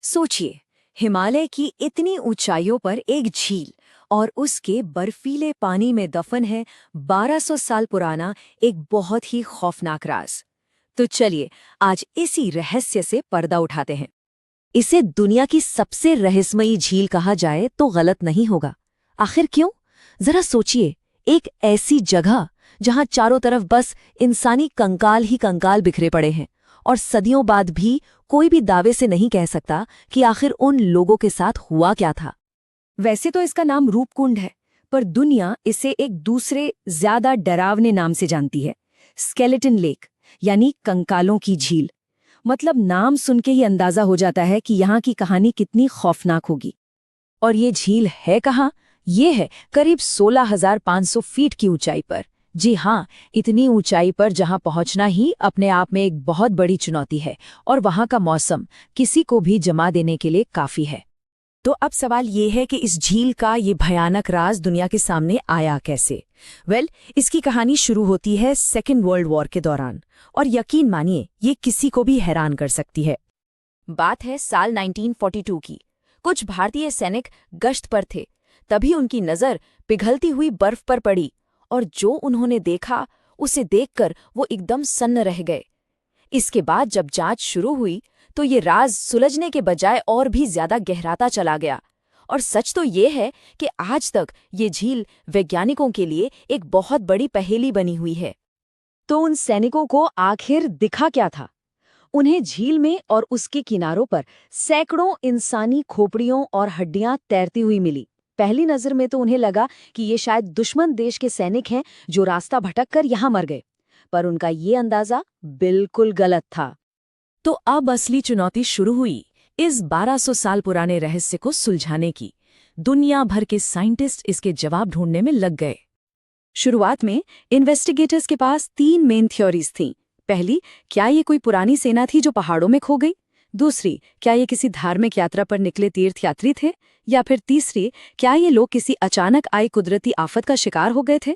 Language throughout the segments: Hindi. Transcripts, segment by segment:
सोचिए, हिमालय की इतनी ऊंचाइयों पर एक झील और उसके बर्फीले पानी में दफन है 1200 साल पुराना एक बहुत ही खौफनाक राज। तो चलिए, आज इसी रहस्य से पर्दा उठाते हैं। इसे दुनिया की सबसे रहस्यमयी झील कहा जाए तो गलत नहीं होगा। आखिर क्यों? जरा सोचिए, एक ऐसी जगह जहां चारों तरफ बस इंसानी कंकाल ही कंकाल बिखरे पड़े हैं, और सदियों बाद भी कोई भी दावे से नहीं कह सकता कि आखिर उन लोगों के साथ हुआ क्या था। वैसे तो इसका नाम रूपकुंड है, पर दुनिया इसे एक दूसरे ज्यादा डरावने नाम से जानती है, स्केलेटन लेक, यानी कंकालों की झील। मतलब नाम सुन के ही अंदाजा हो जाता है कि यहाँ की कहानी कितनी खौफनाक होगी। और ये झील है कहाँ? ये है करीब 16,500 फीट की ऊंचाई पर। जी हाँ, इतनी ऊंचाई पर जहां पहुंचना ही अपने आप में एक बहुत बड़ी चुनौती है, और वहां का मौसम किसी को भी जमा देने के लिए काफी है। तो अब सवाल ये है कि इस झील का ये भयानक राज दुनिया के सामने आया कैसे? इसकी कहानी शुरू होती है सेकेंड वर्ल्ड वॉर के दौरान, और यकीन मानिए ये किसी को भी हैरान कर सकती है। बात है साल 1942 की। कुछ भारतीय सैनिक गश्त पर थे, तभी उनकी नज़र पिघलती हुई बर्फ पर पड़ी, और जो उन्होंने देखा उसे देखकर वो एकदम सन्न रह गए। इसके बाद जब जांच शुरू हुई तो ये राज सुलझने के बजाय और भी ज्यादा गहराता चला गया। और सच तो ये है कि आज तक ये झील वैज्ञानिकों के लिए एक बहुत बड़ी पहेली बनी हुई है। तो उन सैनिकों को आखिर दिखा क्या था? उन्हें झील में और उसके किनारों पर सैकड़ों इंसानी खोपड़ियों और हड्डियां तैरती हुई मिली। पहली नजर में तो उन्हें लगा कि ये शायद दुश्मन देश के सैनिक हैं जो रास्ता भटक कर यहां मर गए, पर उनका ये अंदाजा बिल्कुल गलत था। तो अब असली चुनौती शुरू हुई, इस 1200 साल पुराने रहस्य को सुलझाने की। दुनिया भर के साइंटिस्ट इसके जवाब ढूंढने में लग गए। शुरुआत में इन्वेस्टिगेटर्स के पास 3 मेन थ्योरीज थीं। पहली, क्या ये कोई पुरानी सेना थी जो पहाड़ों में खो गई? दूसरी, क्या ये किसी धार्मिक यात्रा पर निकले तीर्थयात्री थे? या फिर तीसरी, क्या ये लोग किसी अचानक आई कुदरती आफत का शिकार हो गए थे?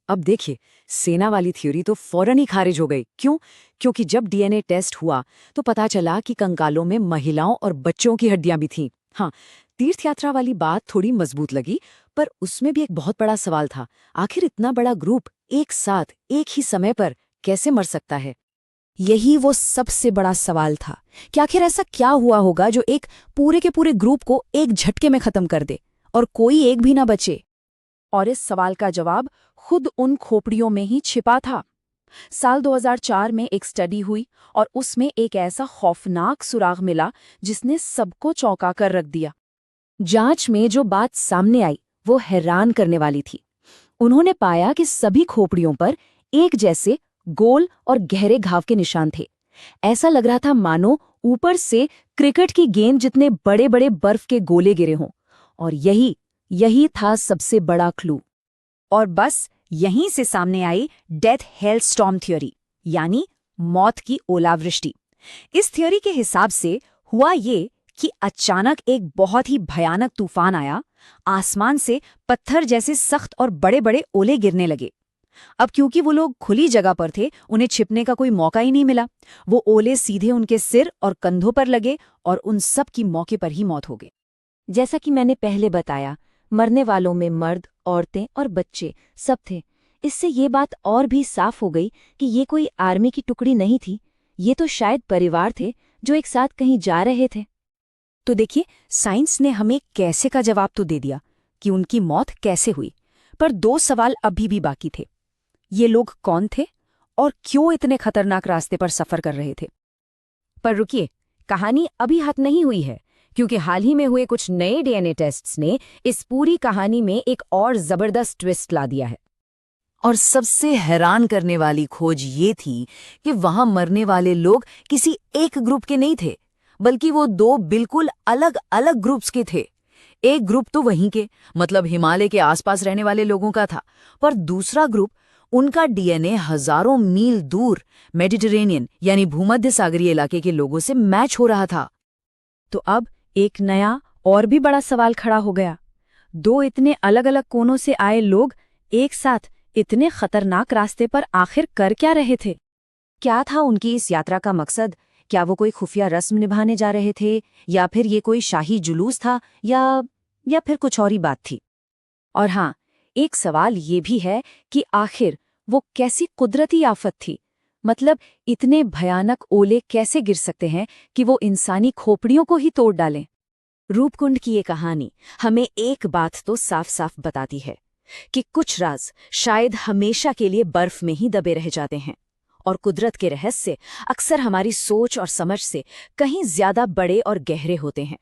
अब देखिए, सेना वाली थ्योरी तो फौरन ही खारिज हो गई। क्यों? क्योंकि जब डीएनए टेस्ट हुआ तो पता चला कि कंकालों में महिलाओं और बच्चों की हड्डियां भी थीं। हाँ, तीर्थयात्रा वाली बात थोड़ी मजबूत लगी, पर उसमें भी एक बहुत बड़ा सवाल था। आखिर इतना बड़ा ग्रुप एक साथ एक ही समय पर कैसे मर सकता है? यही वो सबसे बड़ा सवाल था कि आखिर ऐसा क्या हुआ होगा जो एक पूरे के पूरे ग्रुप को एक झटके में खत्म कर दे और कोई एक भी ना बचे। और इस सवाल का जवाब खुद उन खोपड़ियों में ही छिपा था। साल 2004 में एक स्टडी हुई और उसमें एक ऐसा खौफनाक सुराग मिला जिसने सबको चौंका कर रख दिया। जांच में जो बात सामने आई वो हैरान करने वाली थी। उन्होंने पाया कि सभी खोपड़ियों पर एक जैसे गोल और गहरे घाव के निशान थे। ऐसा लग रहा था मानो ऊपर से क्रिकेट की गेंद जितने बड़े बड़े बर्फ के गोले गिरे हों। और यही था सबसे बड़ा क्लू। और बस यहीं से सामने आई डेथ हेल स्टॉर्म थ्योरी, यानी मौत की ओलावृष्टि। इस थ्योरी के हिसाब से हुआ ये कि अचानक एक बहुत ही भयानक तूफान आया, आसमान से पत्थर जैसे सख्त और बड़े बड़े ओले गिरने लगे। अब क्योंकि वो लोग खुली जगह पर थे, उन्हें छिपने का कोई मौका ही नहीं मिला। वो ओले सीधे उनके सिर और कंधों पर लगे और उन सब की मौके पर ही मौत हो गई। जैसा कि मैंने पहले बताया, मरने वालों में मर्द, औरतें और बच्चे सब थे। इससे ये बात और भी साफ हो गई कि ये कोई आर्मी की टुकड़ी नहीं थी, ये तो शायद परिवार थे जो एक साथ कहीं जा रहे थे। तो देखिए, साइंस ने हमें कैसे का जवाब तो दे दिया कि उनकी मौत कैसे हुई, पर 2 सवाल अभी भी बाकी थे। ये लोग कौन थे और क्यों इतने खतरनाक रास्ते पर सफर कर रहे थे? पर रुकिए, कहानी अभी खत्म नहीं हुई है, क्योंकि हाल ही में हुए कुछ नए डीएनए टेस्ट्स ने इस पूरी कहानी में एक और जबरदस्त ट्विस्ट ला दिया है। और सबसे हैरान करने वाली खोज ये थी कि वहां मरने वाले लोग किसी एक ग्रुप के नहीं थे, बल्कि वो 2 बिल्कुल अलग अलग ग्रुप्स के थे। एक ग्रुप तो वहीं के, मतलब हिमालय के आसपास रहने वाले लोगों का था, पर दूसरा ग्रुप, उनका डीएनए हजारों मील दूर मेडिटेरेनियन यानी भूमध्य सागरीय इलाके के लोगों से मैच हो रहा था। तो अब एक नया और भी बड़ा सवाल खड़ा हो गया। 2 इतने अलग अलग कोनों से आए लोग एक साथ इतने खतरनाक रास्ते पर आखिर कर क्या रहे थे? क्या था उनकी इस यात्रा का मकसद? क्या वो कोई खुफिया रस्म निभाने जा रहे थे, या फिर ये कोई शाही जुलूस था, या फिर कुछ और ही बात थी? और हाँ, एक सवाल ये भी है कि आखिर वो कैसी कुदरती आफत थी? मतलब इतने भयानक ओले कैसे गिर सकते हैं कि वो इंसानी खोपड़ियों को ही तोड़ डालें? रूपकुंड की ये कहानी हमें एक बात तो साफ साफ बताती है कि कुछ राज शायद हमेशा के लिए बर्फ में ही दबे रह जाते हैं, और कुदरत के रहस्य अक्सर हमारी सोच और समझ से कहीं ज्यादा बड़े और गहरे होते हैं।